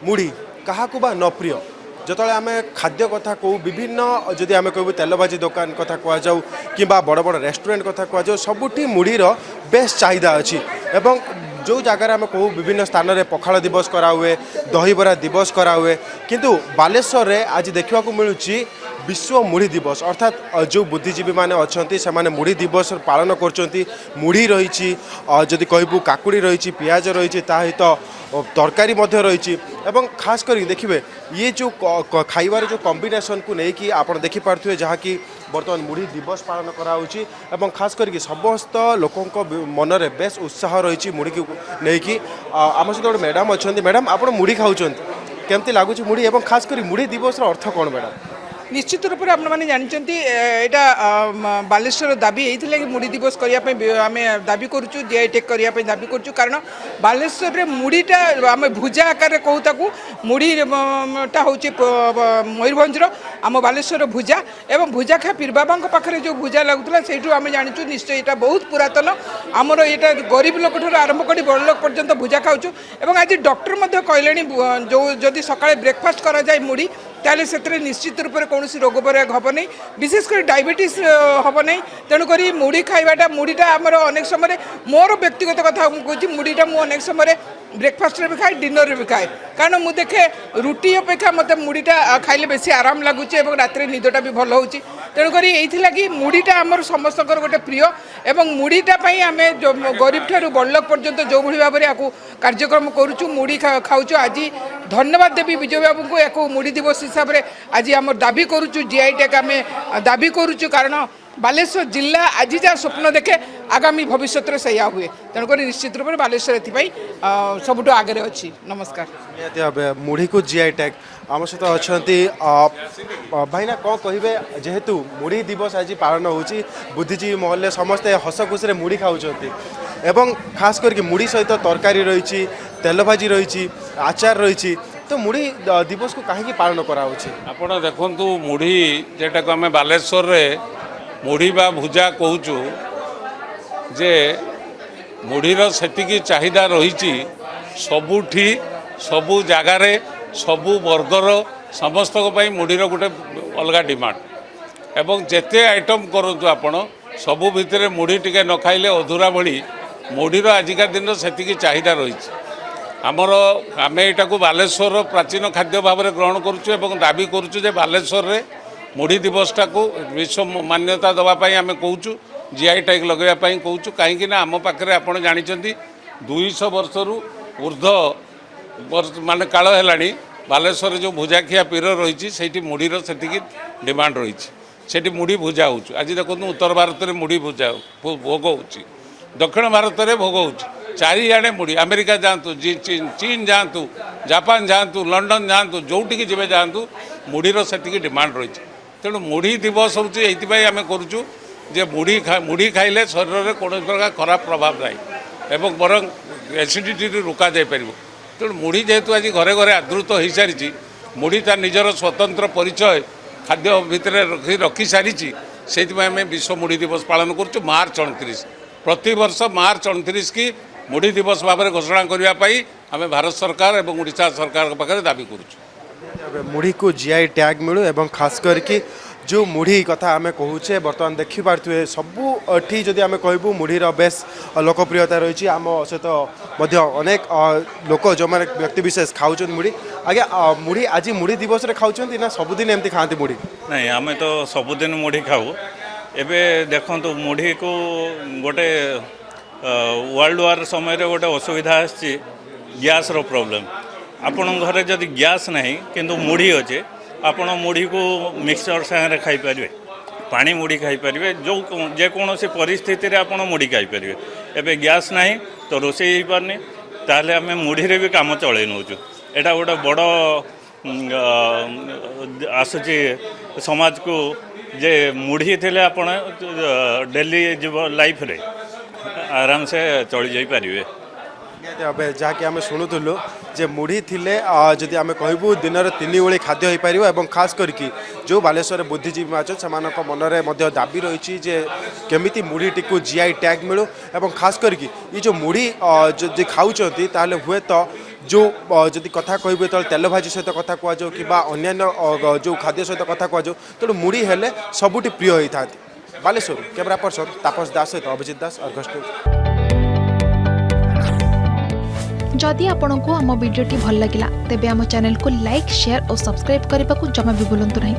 मुढ़ी क्या बा न प्रिय जिते आम खाद्य कथा कहू विभिन्न जदि आम कहूँ तेल भाजी दुकान कथा कहुँ कि बड़ बड़ रेस्टोरेंट कथा कहुँ सबुठी मुढ़ीर बेस चाहिदा अच्छी एवं जो जगार आम कहूँ विभिन्न स्थान में पखाल दिवस कराए दहीबरा दिवस कराए किंतु बालेश्वर में आज देखा मिलूँ विश्व मुढ़ी दिवस अर्थात जो बुद्धिजीवी मैंने अच्छा से मुढ़ी दिवस पालन कर मुढ़ी रही जदि कहूँ काकुड़ी रही पियाज रही सहित तरकारी रही खास कर देखिए ये जो खाइबार जो कॉम्बिनेशन को लेकिन आप देखिपे जहाँकि बर्तमान मुढ़ी दिवस पालन कराऊँगी और खास करके समस्त लोकों मन में बेस उत्साह रही मुढ़ी को लेकिन आम सहित गोटे मैडम अच्छा मैडम आप मुढ़ी खाऊँ केमती लगुच मुढ़ी और खास कर मुढ़ी दिवस अर्थ कौन मैडम निश्चित रूप से आपने जानते यहाँ बालेश्वर दाबी होता कि मुढ़ी दिवस करने आम दाबी करुँ जीआई टैग करने दाबी करुँ कारण बालेश्वर में मुढ़ीटा आम भुजा आकार कहू ताकू मुढ़ीटा हूँ मयूरभंजर आम बालेश्वर भुजा एवं भुजा खा पीर बाबा पाखे जो भुजा लगुला से आम जाचु निश्चय यहाँ बहुत पुरातन आमर यहाँ गरीब लोक आरंभ कर बड़ लोक पर्यंत भुजा खाऊँ और आज डॉक्टर कहले जो जदि सका ब्रेकफास्ट करा जाए मुढ़ी ताले से निश्चित रूप से कौन रोग बराग हम नहीं विशेषकर डायबिटीज हम नहीं तेणुक मुढ़ी खाइबाटा मुढ़ीटा आमर अनेक समय मोर व्यक्तिगत कथा कहूँ मुढ़ीटा मुझे अनेक समय ब्रेकफास्ट भी खाए डिनर भी खाए कारण मुझे देखे रुटी अपेक्षा मत मुढ़ीटा खाइले बेसी आराम लगुच और रात निदटा भी भल हो तेणुक ये मुढ़ीटा आमर समस्त गोटे प्रिय और मुढ़ीटा आम जो गरीब ठार बड़लोक पर्यंत जो भाई भाव में कार्यक्रम करुचु मुढ़ी खाऊँ आज धन्यवाद देवी विजय बाबू को या मुढ़ी दिवस हिसाब से आज आम दाबी करुचु जीआई टैग आम दाबी करुचु कारण बालेश्वर जिला आज जहाँ स्वप्न देखे आगामी भविष्य में सैया हुए तेणुक निश्चित रूप से बालेश्वर एपाई सबुठ आगे अच्छी नमस्कार मुढ़ी को जीआई टैग आम सहित अच्छा भाईना कौन कहे जेहेतु मुढ़ी दिवस आज पालन हो बुद्धिजीवी महल समस्ते हस खुशी मुढ़ी खाऊँ एवं खास करके मुढ़ी सहित तरकारी रही तेल भाजी रही आचार रही तो मुढ़ी दिवस को कहीं पालन कराऊँच आपण देखु मुढ़ी जेटा को आम बालेश्वर रे मुढ़ी बा भुजा कहूँ जे मुढ़ीर सेतिकी चाहिदा रही सबुठी सबु जगार सबु वर्गर समस्त मुढ़ीर गोटे अलग डिमांड एवं जेते आइटम करूँ आपण सबु भितर मुढ़ी टिके न खाइले अधूरा भली मुढ़ीर आजिका दिन सेतिकी चाहिदा रही आमर आम यहाँ को बालेश्वर प्राचीन खाद्य भाव में ग्रहण करुँ दाबी करुँ बालेश्वर रे मुढ़ी दिवसटा को विश्व मान्यता देवाई आम कहूँ जीआई टैग लगवाई कहूँ कहीं आम पाखे आप जानते 200 वर्ष ऊर्ध्व मान काल है बालेश्वर जो भुजाखिया पीर रही से मुढ़ीर से डिमांड रही से मुढ़ी भुजा हो आज देखो उत्तर भारत में मुढ़ी भुजा भोग हो दक्षिण भारत में भोग हो चारिआडे मुढ़ी अमेरिका जातु चीन जातु जापान जातु लंडन जातु जोटिकी जी जातु मुढ़ीर से डिमांड रही तेणु मुढ़ी दिवस हूँ ये आम करुचु जे मुढ़ी खाइले शरीर में कौन प्रकार खराब प्रभाव ना एवं बरং एसिडिटी रोका जापर तेणु मुढ़ी जेहेतु आज घरे घरे आदृत हो सारी मुढ़ी तार निजर स्वतंत्र परिचय खाद्य भितर रखी सारी से आम विश्व मुढ़ी दिवस पालन करुँ मार्च 29 प्रति वर्ष मार्च 29 की मुढ़ी दिवस भाव में घोषणा करने आम भारत सरकार और उड़ीसा सरकार पाखे दाबी करुँ मुढ़ी को जीआई टैग मिलू एवं खास करके जो मुढ़ी कथा आम कहूचे बर्तमान देखिपे सबुठी जदि आम कहूँ मुढ़ीर बेस लोकप्रियता रही आम सहित अनेक लोक जो मैंने व्यक्तिशेष खाऊँ मुढ़ी आज्ञा मुढ़ी आज मुढ़ी दिवस खाऊँ ना सबुदिन एमती खाती मुढ़ी नहीं आम तो सबुदिन मुढ़ी खाऊ एबे देखो मुढ़ी को गोटे वर्ल्ड वार समय गोटे असुविधा आसी गैस रो प्रॉब्लम आपण घरे जदि गैस नहीं किंतु मुढ़ी अच्छे आपण मुढ़ी को मिक्सचर सागर खाईपर पानी मुढ़ी खाईपर जो जेकोसी परिस्थिति रे आपण मुढ़ी खाईपर एबे गैस नहीं तो रोसे हो पारनी ताहले आम मुढ़ी रे भी काम चले नौचु एटा गोटे बड़ आसूची समाज को जे मुढ़ी थे आपण डेली लाइफ रे आराम से चली जाई पारिबे जहाँकि आम शुणुलु जे मुढ़ी थिले जदि आम कहूँ दिन में 3 ओली खाद्य हो पार और खास करके जो बालेश्वर बुद्धिजीवी अच्छा से मन में दाबी रही केमिति मुढ़ी टी जीआई टैग मिलू और खास करके ये जो मुढ़ी जो खाऊँ हुए तो जो जदि कथा कहबे तो तेल भाजी सहित कथा कह जाऊ कि अन्य जो खाद्य सहित कथा कह जाऊ तेणु मुढ़ी हेले सबुठी प्रिय होता है। बालेश्वर कैमरा पर्सन तापस दास सहित अभिजित दास अर्गस न्यूज। जदि आपंक आम भिडी भल लगा तेब आम चैनल को लाइक शेयर और सब्सक्राइब करने को जमा भी भूलु नहीं।